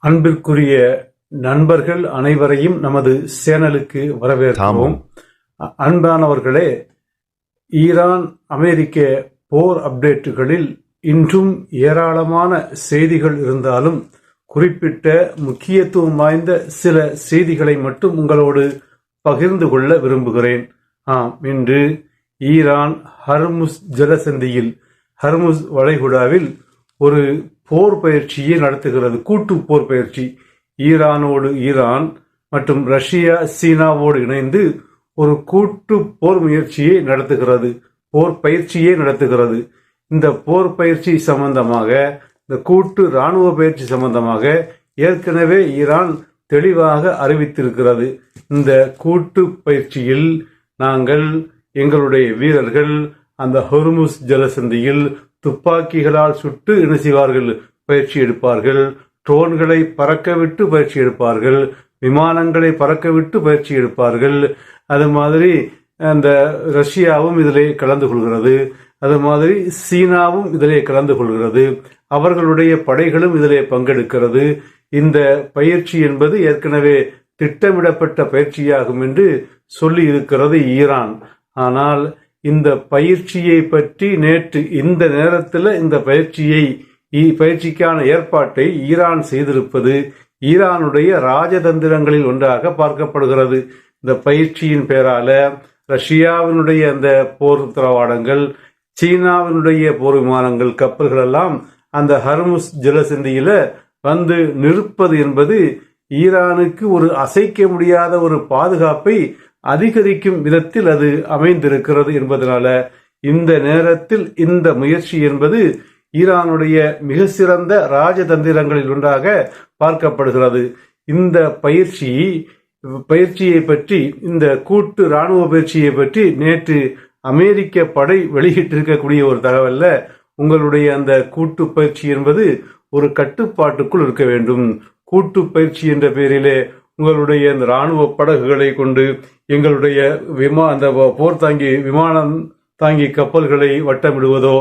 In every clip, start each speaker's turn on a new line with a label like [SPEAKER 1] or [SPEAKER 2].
[SPEAKER 1] அன்பிற்குரிய நண்பர்கள் அனைவரையும் நமது சேனலுக்கு வரவேற்கிறோம். அன்பானவர்களே, ஈரான் அமெரிக்க போர் அப்டேட்டுகளில் இன்றும் ஏராளமான செய்திகள் இருந்தாலும் குறிப்பிட்ட முக்கியத்துவம் வாய்ந்த சில செய்திகளை மட்டும் உங்களோடு பகிர்ந்து கொள்ள விரும்புகிறேன். இன்று ஈரான் ஹர்முஸ் ஜலசந்தியில் ஹர்முஸ் வளைகுடாவில் ஒரு போர் பயிற்சியை நடத்துகிறது. கூட்டு போர் பயிற்சி. ஈரானோடு ஈரான் மற்றும் ரஷ்யா சீனாவோடு இணைந்து ஒரு கூட்டு போர் முயற்சியை நடத்துகிறது, போர் பயிற்சியை நடத்துகிறது. இந்த போர் பயிற்சி சம்பந்தமாக, இந்த கூட்டு இராணுவ பயிற்சி சம்பந்தமாக ஏற்கனவே ஈரான் தெளிவாக அறிவித்திருக்கிறது. இந்த கூட்டு பயிற்சியில் நாங்கள் எங்களுடைய வீரர்கள் அந்த ஹொர்முஸ் ஜலசந்தியில் துப்பாக்கிகளால் சுட்டு என்ன செய்வார்கள், பயிற்சி எடுப்பார்கள். ட்ரோன்களை பறக்கவிட்டு பயிற்சி எடுப்பார்கள், விமானங்களை பறக்கவிட்டு பயிற்சி எடுப்பார்கள். அது மாதிரி அந்த ரஷ்யாவும் இதிலே கலந்து கொள்கிறது, அது மாதிரி சீனாவும் இதிலே கலந்து கொள்கிறது, அவர்களுடைய படைகளும் இதிலே பங்கெடுக்கிறது. இந்த பயிற்சி என்பது ஏற்கனவே திட்டமிடப்பட்ட பயிற்சியாகும் என்று சொல்லி இருக்கிறது ஈரான். ஆனால் இந்த பயிற்சியை பற்றி நேற்று இந்த நேரத்தில் இந்த பயிற்சிக்கான ஏற்பாட்டை ஈரான் செய்திருப்பது ஈரானுடைய ராஜதந்திரங்களில் ஒன்றாக பார்க்கப்படுகிறது. இந்த பயிற்சியின் பேரால ரஷ்யாவினுடைய அந்த போர் தளவாடங்கள், சீனாவினுடைய போர் விமானங்கள், கப்பல்கள் எல்லாம் அந்த ஹர்முஸ் ஜலசந்தியில வந்து நிற்பது என்பது ஈரானுக்கு ஒரு அசைக்க முடியாத ஒரு பாதுகாப்பை அதிகரிக்கும் விதத்தில் அது அமைந்திருக்கிறது என்பதனால இந்த நேரத்தில் இந்த முயற்சி என்பது ஈரானுடைய மிக சிறந்த ராஜதந்திரங்களில் ஒன்றாக பார்க்கப்படுகிறது. இந்த பயிற்சியை பற்றி, இந்த கூட்டு இராணுவ பயிற்சியை பற்றி நேற்று அமெரிக்க படை வெளியிட்டிருக்கக்கூடிய ஒரு தகவல்ல, உங்களுடைய அந்த கூட்டு பயிற்சி என்பது ஒரு கட்டுப்பாட்டுக்குள் இருக்க வேண்டும். கூட்டு பயிற்சி என்ற பெயரிலே உங்களுடைய இந்த இராணுவ படகுகளை கொண்டு எங்களுடைய அந்த போர் தாங்கி விமானம் தாங்கி கப்பல்களை வட்டமிடுவதோ,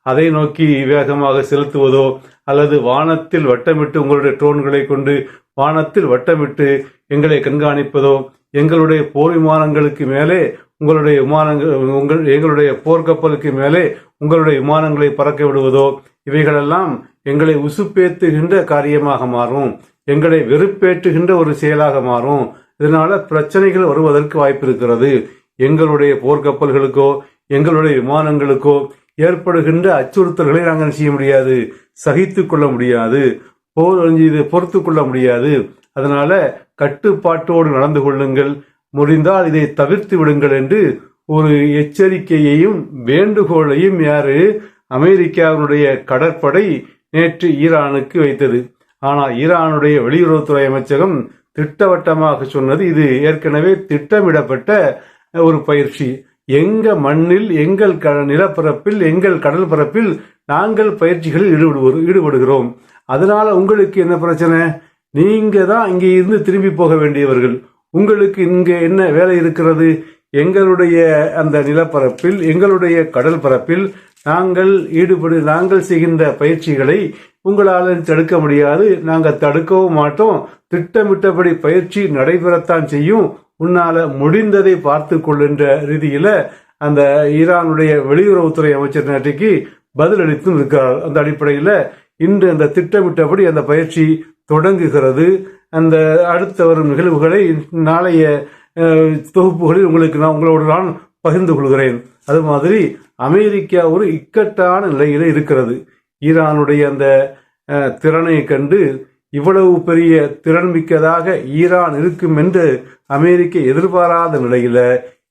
[SPEAKER 1] அதை நோக்கி வேகமாக செலுத்துவதோ, அல்லது வானத்தில் வட்டமிட்டு உங்களுடைய ட்ரோன்களை கொண்டு வானத்தில் வட்டமிட்டு எங்களை கண்காணிப்பதோ, எங்களுடைய போர் விமானங்களுக்கு மேலே உங்களுடைய எங்களுடைய போர்க்கப்பலுக்கு மேலே உங்களுடைய விமானங்களை பறக்க விடுவதோ, இவைகளெல்லாம் எங்களை உசுப்பேத்துகின்ற காரியமாக மாறும், எங்களை வெறுப்பேற்றுகின்ற ஒரு செயலாக மாறும். இதனால பிரச்சனைகள் வருவதற்கு வாய்ப்பு இருக்கிறது. எங்களுடைய போர்க்கப்பல்களுக்கோ எங்களுடைய விமானங்களுக்கோ ஏற்படுகின்ற அச்சுறுத்தல்களை நாங்கள் செய்ய முடியாது, சகித்து கொள்ள முடியாது, பொறுத்து கொள்ள முடியாது. அதனால கட்டுப்பாட்டோடு நடந்து கொள்ளுங்கள், முடிந்தால் இதை தவிர்த்து விடுங்கள் என்று ஒரு எச்சரிக்கையையும் வேண்டுகோளையும் அமெரிக்காவினுடைய கடற்படை நேற்று ஈரானுக்கு வைத்தது. ஆனால் ஈரானுடைய வெளியுறவுத்துறை அமைச்சகம் திட்டவட்டமாக சொன்னது, இது ஏற்கனவே திட்டமிடப்பட்ட ஒரு பயிற்சி. எங்க மண்ணில், எங்கள் நிலப்பரப்பில், எங்கள் கடல் பரப்பில் நாங்கள் பயிற்சிகளில் ஈடுபடுகிறோம். அதனால உங்களுக்கு என்ன பிரச்சனை? நீங்க தான் இங்கே இருந்து திரும்பி போக வேண்டியவர்கள். உங்களுக்கு இங்க என்ன வேலை இருக்கிறது? எங்களுடைய அந்த நிலப்பரப்பில், எங்களுடைய கடல் பரப்பில் நாங்கள் செய்கின்ற பயிற்சிகளை உங்களால் தடுக்க முடியாது, நாங்கள் தடுக்கவும் மாட்டோம். திட்டமிட்டபடி பயிற்சி நடைபெறத்தான் செய்யும், உன்னால முடிந்ததை பார்த்து கொள்ளுன்ற ரீதியில அந்த ஈரானுடைய வெளியுறவுத்துறை அமைச்சர் நேற்றைக்கு பதிலளித்தும் இருக்கிறார். அந்த அடிப்படையில் இன்று அந்த திட்டமிட்டபடி அந்த பயிற்சி தொடங்குகிறது. அந்த அடுத்த வரும் நிகழ்வுகளை நாளைய தொகுப்புகளில் உங்களோடு நான் பகிர்ந்து கொள்கிறேன். அது மாதிரி அமெரிக்கா ஒரு இக்கட்டான நிலையில இருக்கிறது. ஈரானுடைய அந்த திறனை கண்டு இவ்வளவு பெரிய திறன் மிக்கதாக ஈரான் இருக்கும் என்று அமெரிக்கா எதிர்பாராத நிலையில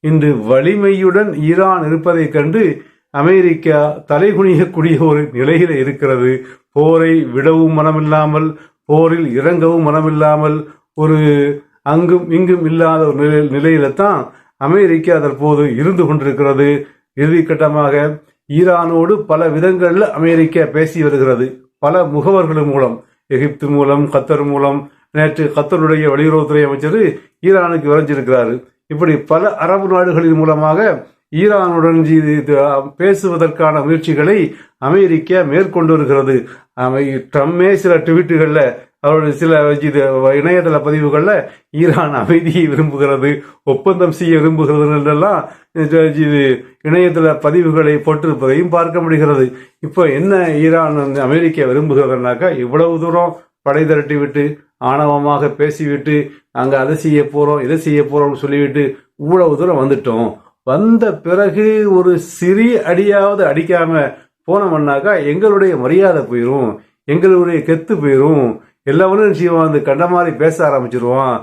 [SPEAKER 1] இன்று வலிமையுடன் ஈரான் இருப்பதை கண்டு அமெரிக்கா தலைகுனியக்கூடிய ஒரு நிலையில இருக்கிறது. போரை விடவும் மனமில்லாமல், போரில் இறங்கவும் மனமில்லாமல், ஒரு அங்கும் இங்கும் இல்லாத ஒரு நிலையில தான் அமெரிக்கா தற்போது இருந்து கொண்டிருக்கிறது. இறுதிக்கட்டமாக ஈரானோடு பல விதங்களில் அமெரிக்கா பேசி வருகிறது, பல முகவர்கள் மூலம், எகிப்து மூலம், கத்தர் மூலம். நேற்று கத்தருடைய வெளியுறவுத்துறை அமைச்சர் ஈரானுக்கு விரைஞ்சிருக்கிறார். இப்படி பல அரபு நாடுகளின் மூலமாக ஈரானுடன் பேசுவதற்கான முயற்சிகளை அமெரிக்கா மேற்கொண்டு வருகிறது. ட்ரம்மே சில ட்வீட்டுகளில் அவருடைய சில இது இணையதள பதிவுகள்ல ஈரான் அமைதியை விரும்புகிறது, ஒப்பந்தம் செய்ய விரும்புகிறது என்றெல்லாம் இது இணையதள பதிவுகளை போட்டிருப்பதையும் பார்க்க முடிகிறது. இப்போ என்ன ஈரான் அமெரிக்கா விரும்புகிறதுனாக்கா, இவ்வளவு தூரம் படை திரட்டி விட்டு ஆணவமாக பேசிவிட்டு நாங்க அதை செய்ய போறோம் இதை செய்ய போறோம்னு சொல்லிவிட்டு இவ்வளவு தூரம் வந்துட்டோம். வந்த பிறகு ஒரு சிறிய அடியாவது அடிக்காம போனோம்னாக்கா எங்களுடைய மரியாதை போயிரும், எங்களுடைய கெத்து போயிரும், எல்லாவரும் செய்வான், அந்த கண்ட மாதிரி பேச ஆரம்பிச்சிருவான்,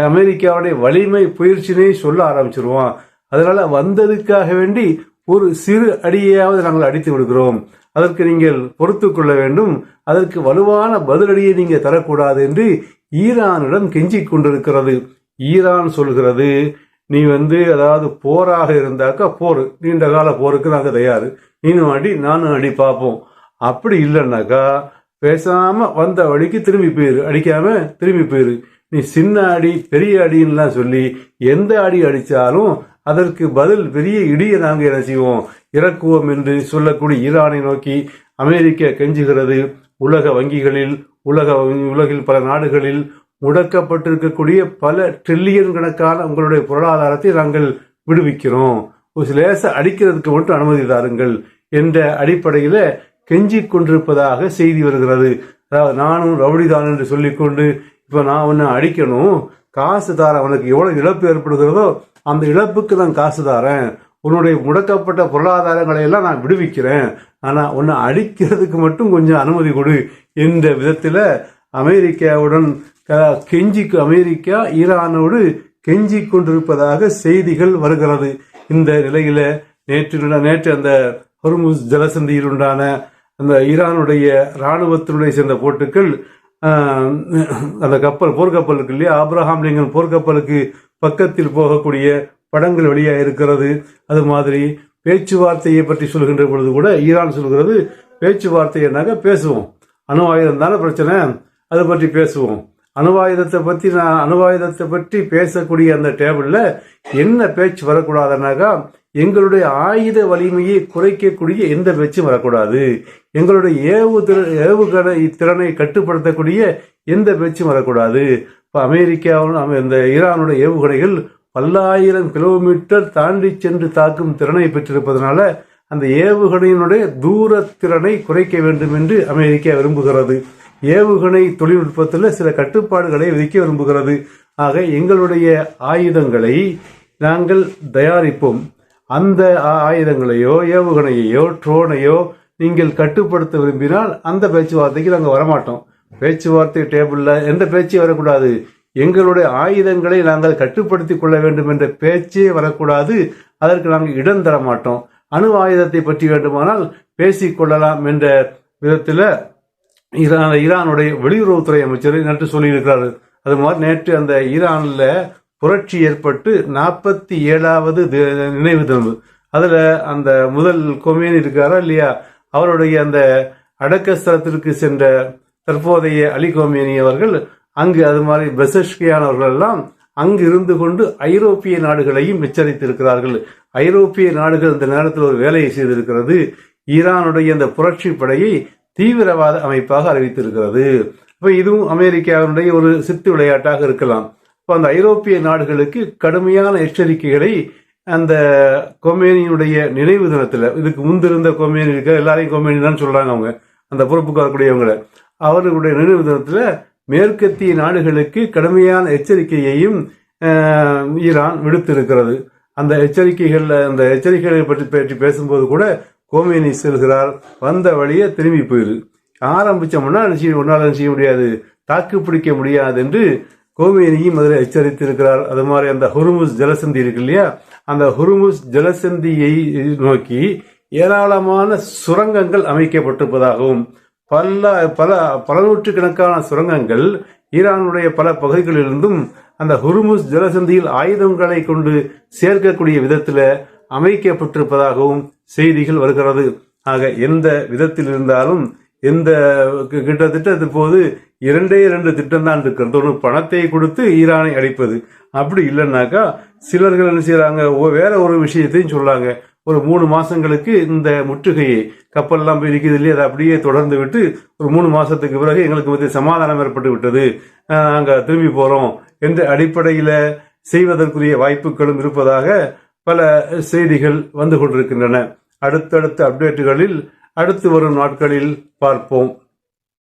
[SPEAKER 1] அமெரிக்காவுடைய வலிமை பயிற்சினே சொல்ல ஆரம்பிச்சிருவான். அதனால வந்ததுக்காக வேண்டி ஒரு சிறு அடியாவது நாங்கள் அடித்து விடுகிறோம், அதற்கு நீங்கள் பொறுத்து கொள்ள வேண்டும், அதற்கு வலுவான பதிலடியை நீங்க தரக்கூடாது என்று ஈரானிடம் கெஞ்சிக் கொண்டிருக்கிறது. ஈரான் சொல்கிறது, நீ அதாவது போராக இருந்தாக்கா போர், நீண்ட கால போருக்கு நாங்க தயாரு, நீனும் அடி நானும் அடி பார்ப்போம். அப்படி இல்லைன்னாக்கா பேசாம வந்த வழிக்கு திரும்பி போயிரு, அடிக்காம திரும்பி போயிரு. நீ சின்ன அடி பெரிய அடின்னுலாம் சொல்லி எந்த அடி அடிச்சாலும் அதற்கு பதில் பெரிய இடியை நாங்க என்ன செய்வோம், இறக்குவோம் என்று சொல்லக்கூடிய ஈரானை நோக்கி அமெரிக்கா கெஞ்சுகிறது. உலக வங்கிகளில் உலகில் பல நாடுகளில் முடக்கப்பட்டிருக்கக்கூடிய பல ட்ரில்லியன் கணக்கான உங்களுடைய பொருளாதாரத்தை நாங்கள் விடுவிக்கிறோம், ஒரு லேச அடிக்கிறதுக்கு மட்டும் அனுமதி தாருங்கள் என்ற அடிப்படையில கெஞ்சிக் கொண்டிருப்பதாக செய்தி வருகிறது. அதாவது நானும் ரவுடிதான் என்று சொல்லிக்கொண்டு இப்ப நான் உன்னை அடிக்கணும், காசு தாரேன், உனக்கு எவ்வளவு இழப்பு ஏற்படுகிறதோ அந்த இழப்புக்கு நான் காசு தாரேன், உன்னுடைய முடக்கப்பட்ட பொருளாதாரங்களை எல்லாம் நான் விடுவிக்கிறேன், ஆனா உன்னை அடிக்கிறதுக்கு மட்டும் கொஞ்சம் அனுமதி கொடு என்ற விதத்துல அமெரிக்காவுடன் அமெரிக்கா ஈரானோடு கெஞ்சிக் கொண்டிருப்பதாக செய்திகள் வருகிறது. இந்த நிலையில நேற்று அந்த ஹொர்முஸ் ஜலசந்தியில் உண்டான அந்த ஈரானுடைய இராணுவத்தினுடைய சேர்ந்த போட்டுக்கள் அந்த போர்க்கப்பல் இருக்கு இல்லையா, ஆப்ரஹாம் லிங்கன் போர்க்கப்பலுக்கு பக்கத்தில் போகக்கூடிய படங்கள் வெளியாக இருக்கிறது. அது மாதிரி பேச்சுவார்த்தையை பற்றி சொல்கின்ற பொழுது கூட ஈரான் சொல்கிறது, பேச்சுவார்த்தை என்னாக பேசுவோம், அணு ஆயுதம் தானே பிரச்சனை, அதை பற்றி பேசுவோம், அணுவாயுதத்தை பற்றி பேசக்கூடிய அந்த டேபிள்ல என்ன பேச்சு வரக்கூடாதுன்னாக்கா, எங்களுடைய ஆயுத வலிமையை குறைக்கக்கூடிய எந்த பேச்சும் வரக்கூடாது, எங்களுடைய ஏவுகணை திறனை கட்டுப்படுத்தக்கூடிய எந்த பேச்சும் வரக்கூடாது. இப்ப அமெரிக்காவும் இந்த ஈரானுடைய ஏவுகணைகள் பல்லாயிரம் கிலோமீட்டர் தாண்டி சென்று தாக்கும் திறனை பெற்றிருப்பதனால அந்த ஏவுகணையினுடைய தூரத்திறனை குறைக்க வேண்டும் என்று அமெரிக்கா விரும்புகிறது. ஏவுகணை தொழில்நுட்பத்தில் சில கட்டுப்பாடுகளை விதிக்க விரும்புகிறது. ஆக எங்களுடைய ஆயுதங்களை நாங்கள் தயாரிப்போம், அந்த ஆயுதங்களையோ ஏவுகணையோ ட்ரோனையோ நீங்கள் கட்டுப்படுத்த விரும்பினால் அந்த பேச்சுவார்த்தைக்கு நாங்கள் வரமாட்டோம். பேச்சுவார்த்தை டேபிள்ல எந்த பேச்சே வரக்கூடாது, எங்களுடைய ஆயுதங்களை நாங்கள் கட்டுப்படுத்திக் கொள்ள வேண்டும் என்ற பேச்சே வரக்கூடாது, அதற்கு நாங்கள் இடம் தர மாட்டோம். அணு ஆயுதத்தை பற்றி வேண்டுமானால் பேசிக்கொள்ளலாம் என்ற விதத்தில் ஈரானுடைய வெளியுறவுத்துறை அமைச்சர் நேற்று சொல்லியிருக்கிறார். அது மாதிரி நேற்று அந்த ஈரான்ல புரட்சி ஏற்பட்டு 47வது நினைவு தினம், அதுல அந்த முதல் கொமேனி இருக்காரா இல்லையா, அவருடைய அந்த அடக்கஸ்தலத்திற்கு சென்ற தற்போதைய அலி கொமேனி அவர்கள் அங்கு அது மாதிரி பெசஷ்கியானவர்கள் எல்லாம் அங்கு இருந்து கொண்டு ஐரோப்பிய நாடுகளையும் எச்சரித்திருக்கிறார்கள். ஐரோப்பிய நாடுகள் இந்த நேரத்தில் ஒரு வேலையை செய்திருக்கிறது, ஈரானுடைய அந்த புரட்சி படையை தீவிரவாத அமைப்பாக அறிவித்திருக்கிறது. இப்ப இதுவும் அமெரிக்காவினுடைய ஒரு சித்து விளையாட்டாக இருக்கலாம். இப்ப அந்த ஐரோப்பிய நாடுகளுக்கு கடுமையான எச்சரிக்கைகளை அந்த கொமேனியுடைய நினைவு தினத்துல, இதுக்கு முந்திருந்த கொமேனி இருக்க எல்லாரையும் கொமேனி தான் சொல்றாங்க அவங்க, அந்த பொறுப்புக்கு வரக்கூடியவங்களை, அவர்களுடைய நினைவு தினத்துல மேற்கத்திய நாடுகளுக்கு கடுமையான எச்சரிக்கையையும் ஈரான் விடுத்திருக்கிறது. அந்த எச்சரிக்கைகளை பற்றி பேசும்போது கூட கோமேனி செல்கிறார், வந்த வழியே திரும்பி போயிரு, ஆரம்பிச்சோம்னா ஒன்னால செய்ய முடியாது, தாக்கு பிடிக்க முடியாது என்று கோமேனியும் அதில் எச்சரித்திருக்கிறார். அது மாதிரி அந்த ஹொர்முஸ் ஜலசந்தி இருக்கு இல்லையா, அந்த ஹொர்முஸ் ஜலசந்தியை நோக்கி ஏராளமான சுரங்கங்கள் அமைக்கப்பட்டிருப்பதாகவும் பல நூற்றுக்கணக்கான சுரங்கங்கள் ஈரானுடைய பல பகுதிகளிலிருந்தும் அந்த ஹொர்முஸ் ஜலசந்தியில் ஆயுதங்களை கொண்டு சேர்க்கக்கூடிய விதத்தில் அமைக்கப்பட்டிருப்பதாகவும் செய்திகள் வருகிறது. ஆக எந்த விதத்தில் இருந்தாலும் கிட்டத்தட்ட இப்போது 2 திட்டம் தான் இருக்கிறது. ஒரு பணத்தை கொடுத்து ஈரானை அழிப்பது, அப்படி இல்லைன்னாக்கா சிலர்கள் என்ன செய்யறாங்க, வேற ஒரு விஷயத்தையும் சொல்றாங்க, ஒரு 3 மாசங்களுக்கு இந்த முற்றுகையை கப்பல்லாம் போய் இருக்குது இல்லையா, அதை அப்படியே தொடர்ந்து விட்டு ஒரு 3 மாசத்துக்கு பிறகு எங்களுக்கு மத்திய சமாதானம் ஏற்பட்டு விட்டது, நாங்க திரும்பி போறோம் என்ற அடிப்படையில செய்வதற்குரிய வாய்ப்புகளும் இருப்பதாக பல செய்திகள் வந்து கொண்டிருக்கின்றன. அடுத்தடுத்த அப்டேட்டுகளில் அடுத்து வரும் நாட்களில் பார்ப்போம்.